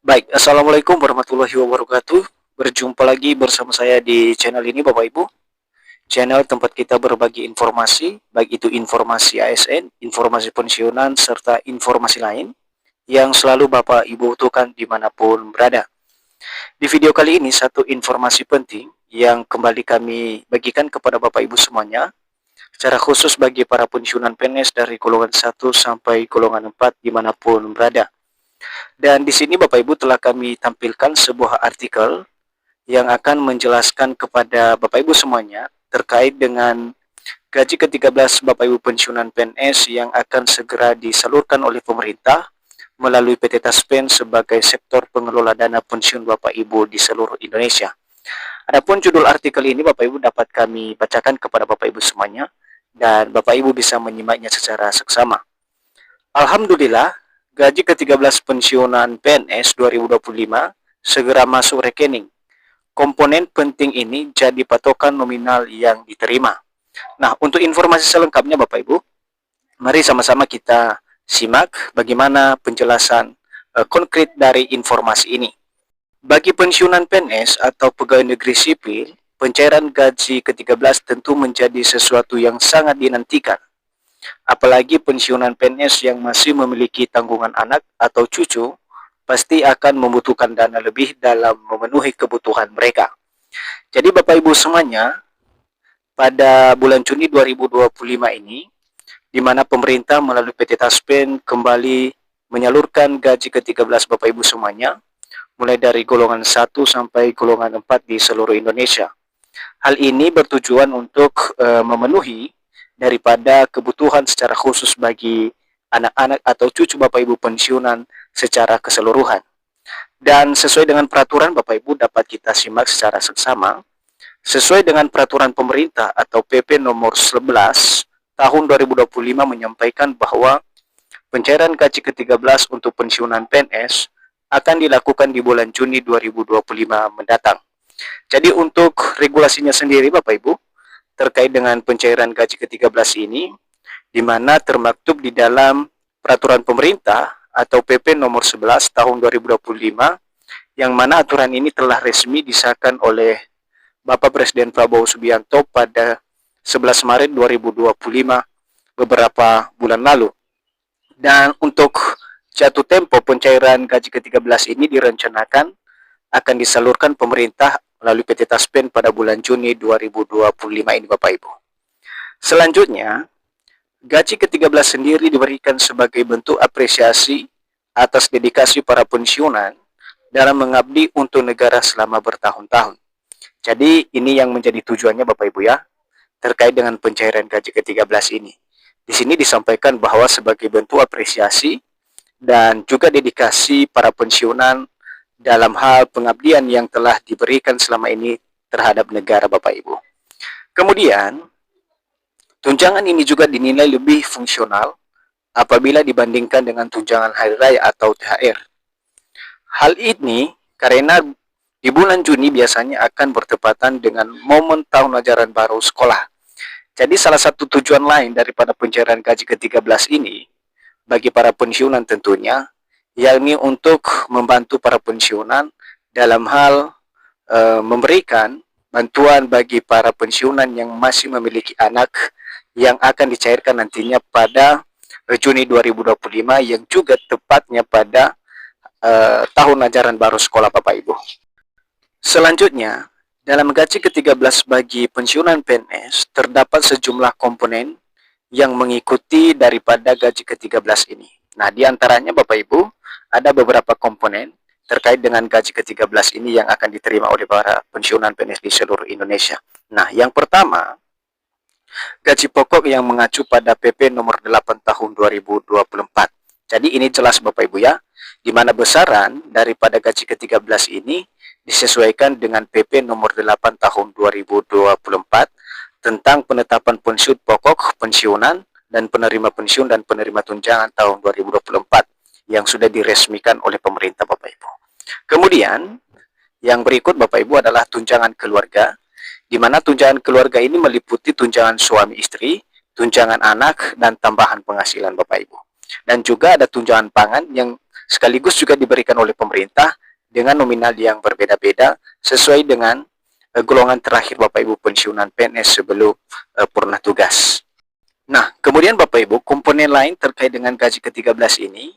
Baik, Assalamualaikum warahmatullahi wabarakatuh. Berjumpa lagi bersama saya di channel ini Bapak Ibu. Channel tempat kita berbagi informasi, baik itu informasi ASN, informasi pensiunan, serta informasi lain yang selalu Bapak Ibu butuhkan dimanapun berada. Di video kali ini, satu informasi penting yang kembali kami bagikan kepada Bapak Ibu semuanya, secara khusus bagi para pensiunan PNS dari golongan 1 sampai golongan 4 dimanapun berada. Dan di sini Bapak Ibu telah kami tampilkan sebuah artikel yang akan menjelaskan kepada Bapak Ibu semuanya terkait dengan gaji ke-13 Bapak Ibu pensiunan PNS yang akan segera disalurkan oleh pemerintah melalui PT Taspen sebagai sektor pengelola dana pensiun Bapak Ibu di seluruh Indonesia. Adapun judul artikel ini Bapak Ibu dapat kami bacakan kepada Bapak Ibu semuanya dan Bapak Ibu bisa menyimaknya secara seksama. Alhamdulillah, gaji ke-13 pensiunan PNS 2025 segera masuk rekening. Komponen penting ini jadi patokan nominal yang diterima. Nah, untuk informasi selengkapnya Bapak Ibu, mari sama-sama kita simak bagaimana penjelasan konkret dari informasi ini. Bagi pensiunan PNS atau pegawai negeri sipil, pencairan gaji ke-13 tentu menjadi sesuatu yang sangat dinantikan. Apalagi pensiunan PNS yang masih memiliki tanggungan anak atau cucu, pasti akan membutuhkan dana lebih dalam memenuhi kebutuhan mereka. Jadi Bapak Ibu semuanya, pada bulan Juni 2025 ini, di mana pemerintah melalui PT Taspen kembali menyalurkan gaji ke-13 Bapak Ibu semuanya, mulai dari golongan 1 sampai golongan 4 di seluruh Indonesia. Hal ini bertujuan untuk memenuhi daripada kebutuhan secara khusus bagi anak-anak atau cucu Bapak Ibu pensiunan secara keseluruhan. Dan sesuai dengan peraturan Bapak Ibu dapat kita simak secara seksama. Sesuai dengan peraturan pemerintah atau PP nomor 11 tahun 2025 menyampaikan bahwa pencairan gaji ke-13 untuk pensiunan PNS akan dilakukan di bulan Juni 2025 mendatang. Jadi untuk regulasinya sendiri Bapak Ibu, terkait dengan pencairan gaji ke-13 ini, di mana termaktub di dalam peraturan pemerintah atau PP nomor 11 tahun 2025, yang mana aturan ini telah resmi disahkan oleh Bapak Presiden Prabowo Subianto pada 11 Maret 2025 beberapa bulan lalu. Dan untuk jatuh tempo pencairan gaji ke-13 ini direncanakan akan disalurkan pemerintah melalui PT Taspen pada bulan Juni 2025 ini Bapak Ibu. Selanjutnya, gaji ke-13 sendiri diberikan sebagai bentuk apresiasi atas dedikasi para pensiunan dalam mengabdi untuk negara selama bertahun-tahun. Jadi ini yang menjadi tujuannya Bapak Ibu ya, terkait dengan pencairan gaji ke-13 ini. Di sini disampaikan bahwa sebagai bentuk apresiasi dan juga dedikasi para pensiunan dalam hal pengabdian yang telah diberikan selama ini terhadap negara Bapak Ibu. Kemudian, tunjangan ini juga dinilai lebih fungsional apabila dibandingkan dengan tunjangan hari raya atau THR. Hal ini karena di bulan Juni biasanya akan bertepatan dengan momen tahun ajaran baru sekolah. Jadi salah satu tujuan lain daripada pencairan gaji ke-13 ini bagi para pensiunan tentunya, yakni untuk membantu para pensiunan dalam hal memberikan bantuan bagi para pensiunan yang masih memiliki anak yang akan dicairkan nantinya pada Juni 2025 yang juga tepatnya pada tahun ajaran baru sekolah Bapak Ibu. Selanjutnya, dalam gaji ke-13 bagi pensiunan PNS terdapat sejumlah komponen yang mengikuti daripada gaji ke-13 ini. Nah, diantaranya Bapak Ibu, ada beberapa komponen terkait dengan gaji ke-13 ini yang akan diterima oleh para pensiunan PNS di seluruh Indonesia. Nah, yang pertama, gaji pokok yang mengacu pada PP nomor 8 tahun 2024. Jadi ini jelas Bapak Ibu ya, di mana besaran daripada gaji ke-13 ini disesuaikan dengan PP nomor 8 tahun 2024 tentang penetapan pensiun pokok pensiunan dan penerima pensiun dan penerima tunjangan tahun 2024 yang sudah diresmikan oleh pemerintah Bapak Ibu. Kemudian yang berikut Bapak Ibu adalah tunjangan keluarga, di mana tunjangan keluarga ini meliputi tunjangan suami istri, tunjangan anak, dan tambahan penghasilan Bapak Ibu. Dan juga ada tunjangan pangan yang sekaligus juga diberikan oleh pemerintah dengan nominal yang berbeda-beda sesuai dengan golongan terakhir Bapak Ibu pensiunan PNS sebelum purna tugas. Nah, kemudian Bapak Ibu, komponen lain terkait dengan gaji ke-13 ini,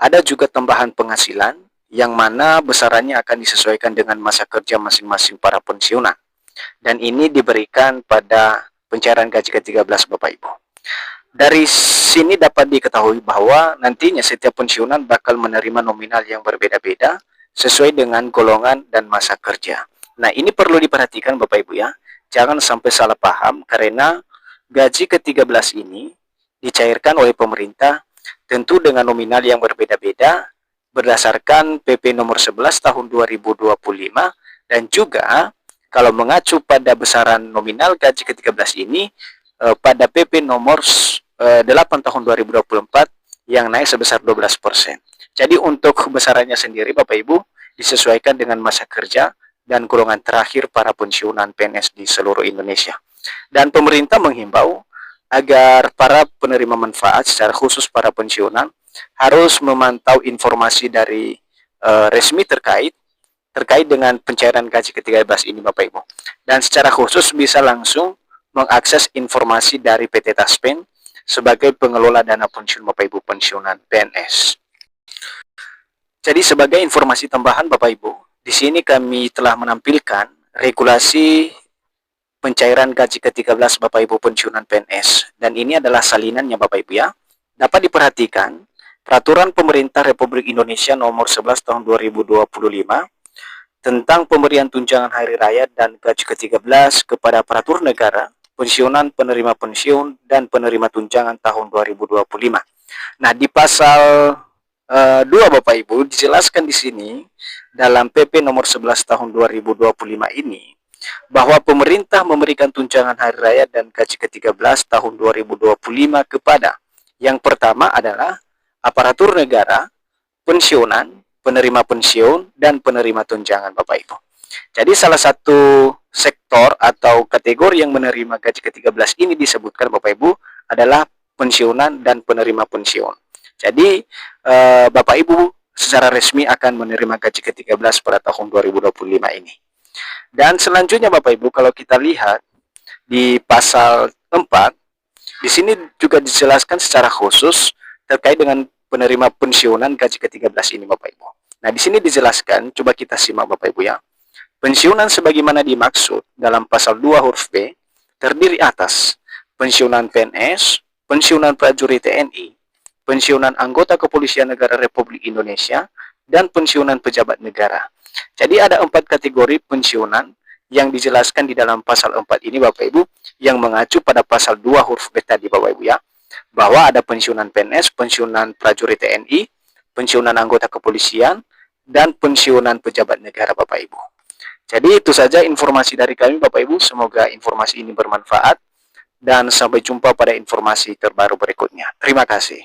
ada juga tambahan penghasilan yang mana besarannya akan disesuaikan dengan masa kerja masing-masing para pensiunan. Dan ini diberikan pada pencairan gaji ke-13 Bapak Ibu. Dari sini dapat diketahui bahwa nantinya setiap pensiunan bakal menerima nominal yang berbeda-beda sesuai dengan golongan dan masa kerja. Nah, ini perlu diperhatikan Bapak Ibu ya. Jangan sampai salah paham karena gaji ke-13 ini dicairkan oleh pemerintah tentu dengan nominal yang berbeda-beda berdasarkan PP nomor 11 tahun 2025 dan juga kalau mengacu pada besaran nominal gaji ke-13 ini pada PP nomor 8 tahun 2024 yang naik sebesar 12%. Jadi untuk besarannya sendiri Bapak Ibu disesuaikan dengan masa kerja dan golongan terakhir para pensiunan PNS di seluruh Indonesia. Dan pemerintah menghimbau agar para penerima manfaat secara khusus para pensiunan harus memantau informasi dari resmi terkait dengan pencairan gaji ke-13 ini Bapak Ibu. Dan secara khusus bisa langsung mengakses informasi dari PT Taspen sebagai pengelola dana pensiun Bapak Ibu pensiunan PNS. Jadi sebagai informasi tambahan Bapak Ibu, di sini kami telah menampilkan regulasi pencairan gaji ke-13 Bapak Ibu pensiunan PNS. Dan ini adalah salinannya Bapak Ibu ya. Dapat diperhatikan, Peraturan Pemerintah Republik Indonesia Nomor 11 Tahun 2025 tentang pemberian tunjangan hari raya dan gaji ke-13 kepada aparatur negara, pensiunan, penerima pensiun, dan penerima tunjangan tahun 2025. Nah, di pasal 2 Bapak Ibu dijelaskan di sini dalam PP nomor 11 tahun 2025 ini bahwa pemerintah memberikan tunjangan hari raya dan gaji ke-13 tahun 2025 kepada yang pertama adalah aparatur negara, pensiunan, penerima pensiun, dan penerima tunjangan Bapak Ibu. Jadi salah satu sektor atau kategori yang menerima gaji ke-13 ini disebutkan Bapak Ibu adalah pensiunan dan penerima pensiun. Jadi Bapak Ibu secara resmi akan menerima gaji ke-13 pada tahun 2025 ini. Dan selanjutnya Bapak Ibu kalau kita lihat di pasal 4, di sini juga dijelaskan secara khusus terkait dengan penerima pensiunan gaji ke-13 ini Bapak Ibu. Nah, di sini dijelaskan, coba kita simak Bapak Ibu ya. Pensiunan sebagaimana dimaksud dalam pasal 2 huruf B terdiri atas pensiunan PNS, pensiunan prajurit TNI, pensiunan anggota Kepolisian Negara Republik Indonesia, dan pensiunan pejabat negara. Jadi ada 4 kategori pensiunan yang dijelaskan di dalam pasal 4 ini Bapak Ibu yang mengacu pada pasal 2 huruf B tadi Bapak Ibu ya. Bahwa ada pensiunan PNS, pensiunan prajurit TNI, pensiunan anggota kepolisian, dan pensiunan pejabat negara Bapak Ibu. Jadi itu saja informasi dari kami Bapak Ibu, semoga informasi ini bermanfaat dan sampai jumpa pada informasi terbaru berikutnya. Terima kasih.